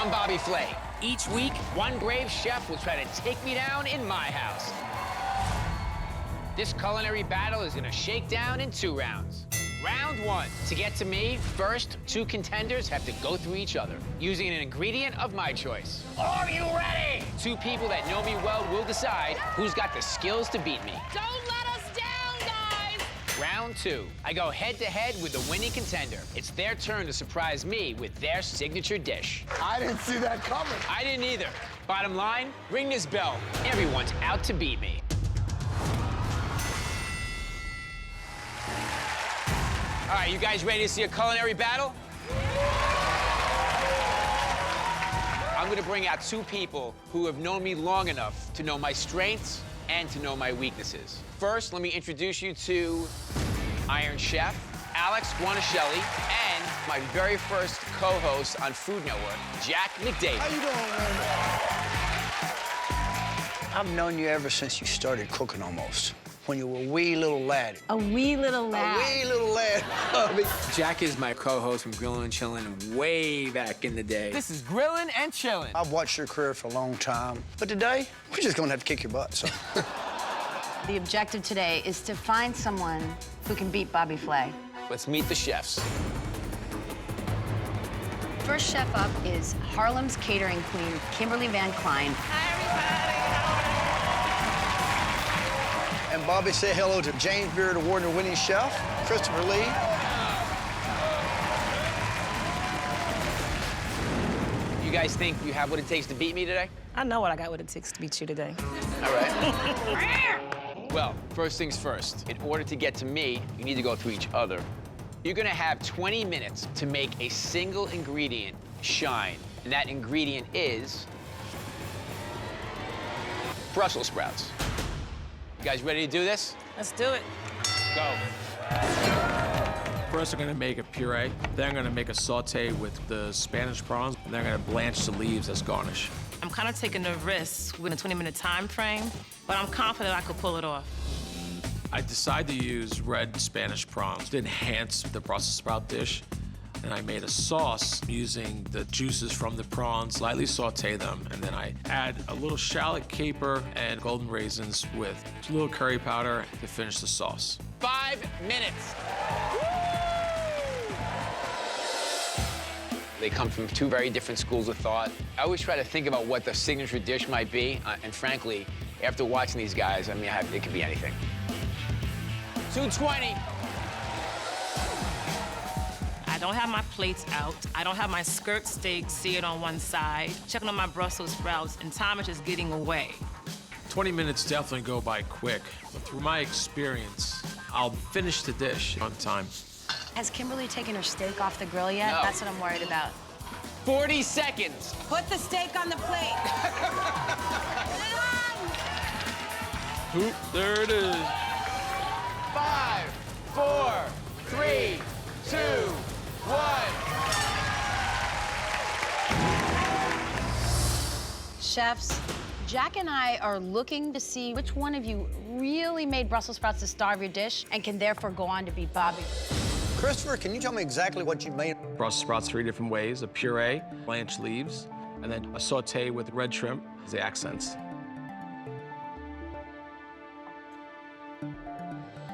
I'm Bobby Flay. Each week, one brave chef will try to take me down in my house. This culinary battle is gonna shake down in 2 rounds. Round 1, to get to me, first 2 contenders have to go through each other, using an ingredient of my choice. Are you ready? 2 people that know me well will decide who's got the skills to beat me. Don't let us down, guys! Round 2, I go head-to-head with the winning contender. It's their turn to surprise me with their signature dish. I didn't see that coming. I didn't either. Bottom line, ring this bell. Everyone's out to beat me. All right, you guys ready to see a culinary battle? I'm gonna bring out 2 people who have known me long enough to know my strengths and to know my weaknesses. First, let me introduce you to Iron Chef, Alex Guanaschelli, and my very first co-host on Food Network, Jack McDavid. How you doing, man? I've known you ever since you started cooking almost. When you were a wee little lad. A wee little lad. A wee little lad. Jack is my co-host from Grillin' and Chillin' way back in the day. This is Grillin' and Chillin'. I've watched your career for a long time, but today, we're just gonna have to kick your butt, so. The objective today is to find someone who can beat Bobby Flay. Let's meet the chefs. First chef up is Harlem's catering queen, Kimberly Van Kline. Hi, everybody. And Bobby, say hello to James Beard Award-winning chef, Christopher Lee. You guys think you have what it takes to beat me today? I know what it takes to beat you today. All right. Well, first things first. In order to get to me, you need to go through each other. You're gonna have 20 minutes to make a single ingredient shine. And that ingredient is Brussels sprouts. You guys ready to do this? Let's do it. Go. First, I'm gonna make a puree. Then I'm gonna make a saute with the Spanish prawns. And then I'm gonna blanch the leaves as garnish. I'm kind of taking a risk with a 20-minute time frame, but I'm confident I could pull it off. I decided to use red Spanish prawns to enhance the Brussels sprout dish. And I made a sauce using the juices from the prawns, lightly saute them, and then I add a little shallot, caper, and golden raisins with a little curry powder to finish the sauce. 5 minutes. They come from 2 very different schools of thought. I always try to think about what the signature dish might be, and frankly, after watching these guys, I mean, it could be anything. 2:20. I don't have my plates out. I don't have my skirt steak seared on one side. Checking on my Brussels sprouts, and time is just getting away. 20 minutes definitely go by quick, but through my experience, I'll finish the dish on time. Has Kimberly taken her steak off the grill yet? No. That's what I'm worried about. 40 seconds. Put the steak on the plate. Oop, there it is. 5, 4, 3, 2, 1. Chefs, Jack and I are looking to see which one of you really made Brussels sprouts the star of your dish and can therefore go on to beat Bobby. Christopher, can you tell me exactly what you made? Brussels sprouts 3 different ways: a puree, blanched leaves, and then a saute with red shrimp as the accents.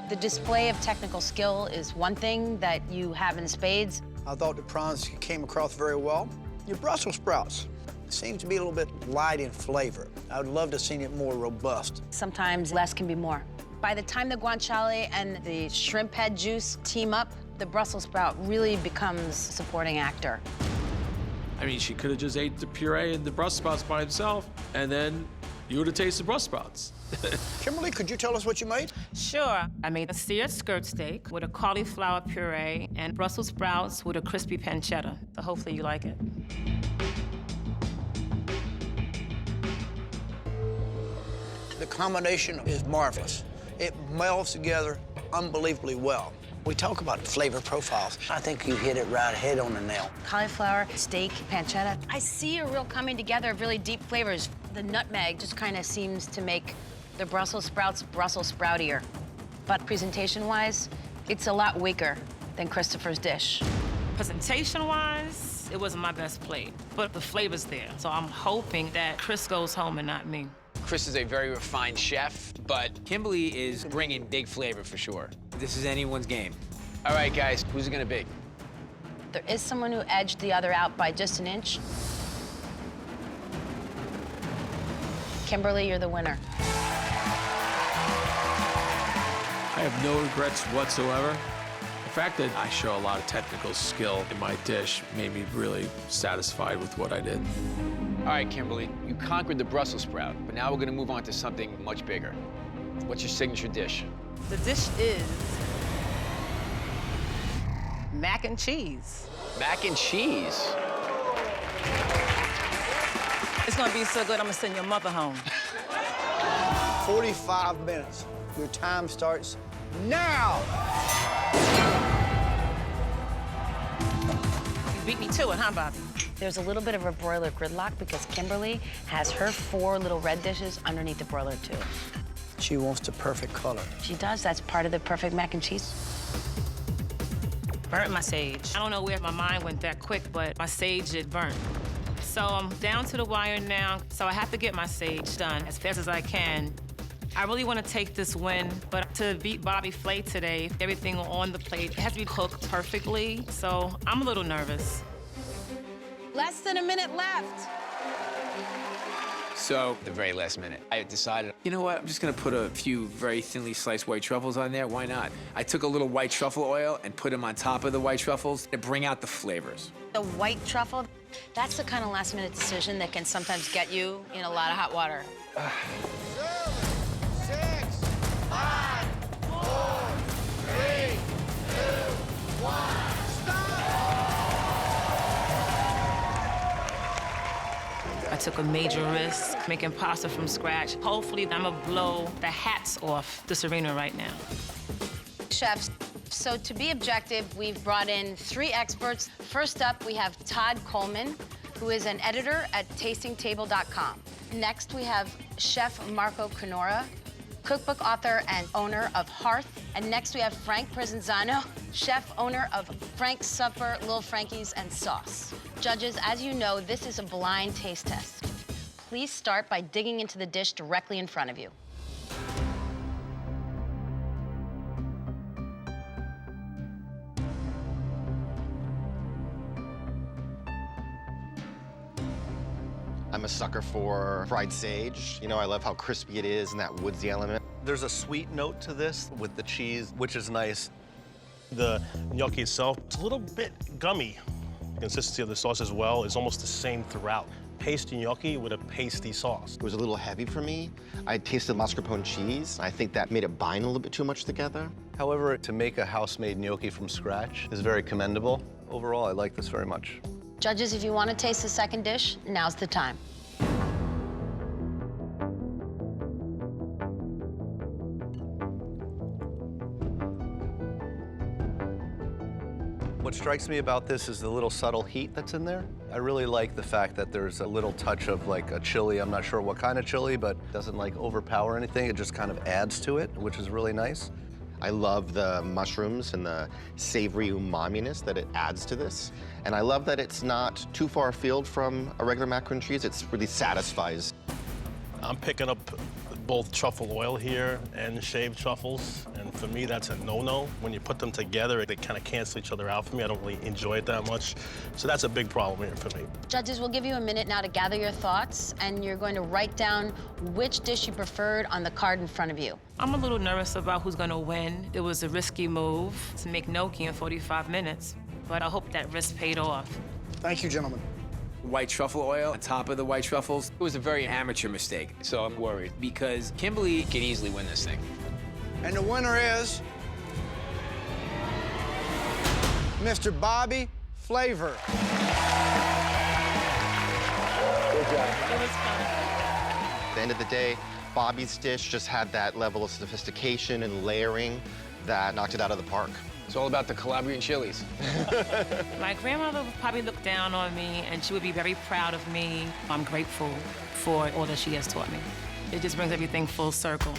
The display of technical skill is one thing that you have in spades. I thought the prawns came across very well. Your Brussels sprouts seem to be a little bit light in flavor. I would love to have seen it more robust. Sometimes less can be more. By the time the guanciale and the shrimp head juice team up, the Brussels sprout really becomes a supporting actor. I mean, she could have just ate the puree and the Brussels sprouts by itself, and then you would have tasted Brussels sprouts. Kimberly, could you tell us what you made? Sure. I made a seared skirt steak with a cauliflower puree and Brussels sprouts with a crispy pancetta. So hopefully you like it. The combination is marvelous. It melds together unbelievably well. We talk about flavor profiles. I think you hit it right head on the nail. Cauliflower, steak, pancetta. I see a real coming together of really deep flavors. The nutmeg just kind of seems to make the Brussels sprouts Brussels sproutier. But presentation-wise, it's a lot weaker than Christopher's dish. Presentation-wise, it wasn't my best plate, but the flavor's there. So I'm hoping that Chris goes home and not me. Chris is a very refined chef, but Kimberly is bringing big flavor for sure. This is anyone's game. All right, guys, who's it gonna be? There is someone who edged the other out by just an inch. Kimberly, you're the winner. I have no regrets whatsoever. The fact that I show a lot of technical skill in my dish made me really satisfied with what I did. All right, Kimberly, you conquered the Brussels sprout, but now we're gonna move on to something much bigger. What's your signature dish? The dish is mac and cheese. Mac and cheese. It's gonna be so good, I'm gonna send your mother home. 45 minutes. Your time starts now. You beat me to it, huh, Bobby? There's a little bit of a broiler gridlock because Kimberly has her 4 little red dishes underneath the broiler, too. She wants the perfect color. She does. That's part of the perfect mac and cheese. Burnt my sage. I don't know where my mind went that quick, but my sage did burn. So I'm down to the wire now, so I have to get my sage done as fast as I can. I really want to take this win, but to beat Bobby Flay today, everything on the plate, it has to be cooked perfectly, so I'm a little nervous. Less than a minute left. So, The very last minute, I decided. you know what? I'm just gonna put a few very thinly sliced white truffles on there. Why not? I took a little white truffle oil and put them on top of the white truffles to bring out the flavors. The white truffle, that's the kind of last-minute decision that can sometimes get you in a lot of hot water. 7, 6, 5, 4, 3, 2, 1. I took a major risk making pasta from scratch. Hopefully, I'm gonna blow the hats off this arena right now. Chefs, so to be objective, we've brought in 3 experts. First up, we have Todd Coleman, who is an editor at tastingtable.com. Next, we have Chef Marco Canora, cookbook author and owner of Hearth. And next, we have Frank Provenzano, chef owner of Frank's Supper, Little Frankie's, and Sauce. Judges, as you know, this is a blind taste test. Please start by digging into the dish directly in front of you. I'm a sucker for fried sage. You know, I love how crispy it is and that woodsy element. There's a sweet note to this with the cheese, which is nice. The gnocchi itself, it's a little bit gummy. The consistency of the sauce as well is almost the same throughout. Pasty gnocchi with a pasty sauce. It was a little heavy for me. I tasted mascarpone cheese. I think that made it bind a little bit too much together. However, to make a house-made gnocchi from scratch is very commendable. Overall, I like this very much. Judges, if you want to taste the second dish, now's the time. What strikes me about this is the little subtle heat that's in there. I really like the fact that there's a little touch of like a chili. I'm not sure what kind of chili, but it doesn't like overpower anything. It just kind of adds to it, which is really nice. I love the mushrooms and the savory umaminess that it adds to this. And I love that it's not too far afield from a regular macaroni and cheese. It really satisfies. I'm picking up both truffle oil here and shaved truffles. And for me, that's a no-no. When you put them together, they kind of cancel each other out for me. I don't really enjoy it that much. So that's a big problem here for me. Judges, we'll give you a minute now to gather your thoughts, and you're going to write down which dish you preferred on the card in front of you. I'm a little nervous about who's gonna win. It was a risky move to make gnocchi in 45 minutes, but I hope that risk paid off. Thank you, gentlemen. White truffle oil on top of the white truffles. It was a very Amateur mistake. so I'm worried. Because Kimberly Can easily win this thing. And the winner is Mr. Bobby Flavor. At the end of the day, Bobby's dish just had that level of sophistication and layering that knocked it out of the park. It's all about the Calabrian chilies. My grandmother would probably look down on me, and she would be very proud of me. I'm grateful for all that she has taught me. It just brings everything full circle.